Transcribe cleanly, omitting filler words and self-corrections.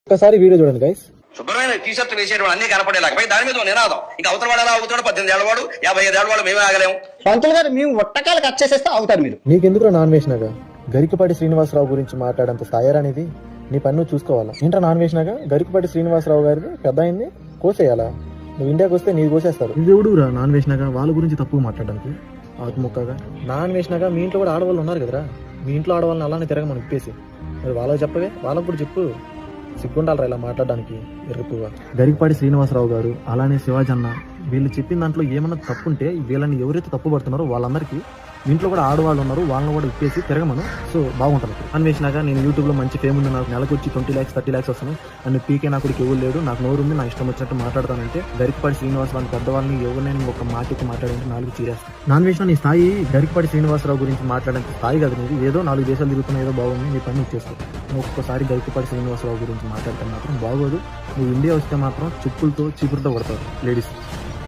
ఒకసారి వీడియో చూడండి గైస్. శుభ్రమైన టీ షర్ట్ వేసేవాడు అన్ని కనపడేలాగా దాని మీద నినాదం. ఇంకా అవతల వాడు ఎలా అవుతాడు? 18 ఏళ్ళవాడు 55 ఏళ్ళవాడు మేమే ఆగలేము. పంతులు గారు మేము ఒట్టకాలు కట్ చేసేస్తే అవుతారు మీరు. నీకెందుకు నాన్ వేసినాగా గరికపాటి శ్రీనివాసరావు గురించి మాట్లాడేంత స్థాయిరా అనేది? నీ పని నువ్వు చూసుకోవాలా. ఏంట్రా నాన్ వేసినాగా గరికపాటి శ్రీనివాసరావు గారిది పెద్ద అయింది కోసేయాలా? నువ్వు ఇండియాకి వస్తే నీకు కోసేస్తారు. ఇది ఎవడురా నాన్ వేసినాగా వాళ్ళ గురించి తప్పుగా మాట్లాడడానికి? ఆత్మొక్కగా నాన్ వేసినాగా మీ ఇంట్లో కూడా ఆడవాళ్ళు ఉన్నారు కదరా. మీ ఇంట్లో ఆడవాళ్ళని అలానే తిరగమని ఇప్పేసి మరి వాళ్ళకి చెప్పవే, వాళ్ళకు కూడా చెప్పు. సిగ్గుండాలరా ఇలా మాట్లాడడానికి ఎరుపుగా. గరికపాటి శ్రీనివాసరావు గారు అలానే శివాజీ అన్న వీళ్ళు చెప్పిన దాంట్లో ఏమన్నా తప్పుంటే వీళ్ళని ఎవరైతే తప్పు పడుతున్నారో వాళ్ళందరికీ ఇంట్లో కూడా ఆడవాళ్ళు ఉన్నారు, వాళ్ళని కూడా ఇప్పేసి తిరగమను. సో బాగుంటుంది. అన్వేషణగా నేను యూట్యూబ్లో మంచి ఫేమ్ ఉంది, నాకు నెలకు వచ్చి 20 lakhs 30 lakhs వస్తున్నాయి. నన్ను పీకే నాకు ఎవరు లేడు, నాకు నోరు ఉంది, నా ఇష్టం వచ్చినట్టు మాట్లాడతానంటే గరికపాటి శ్రీనివాసరావు పెద్దవాళ్ళని ఎవరినైనా ఒక మాటకి మాట్లాడంటే 4 చీరేస్తాను. నాన్ వేసిన నీ స్థాయి గరికపాటి శ్రీనివాసరావు గురించి మాట్లాడేంత స్థాయి కదా నీది. ఏదో 4 దేశాలు తిరుగుతున్నా ఏదో బాగుంది, నీ పని ఇచ్చేసుకో. నువ్వు ఒక్కసారి గరికపాటి శ్రీనివాసరావు గురించి మాట్లాడితే మాత్రం బాగోదు. నువ్వు ఇండియా వస్తే మాత్రం చెప్పులతో చీపులతో కొడతావు లేడీస్.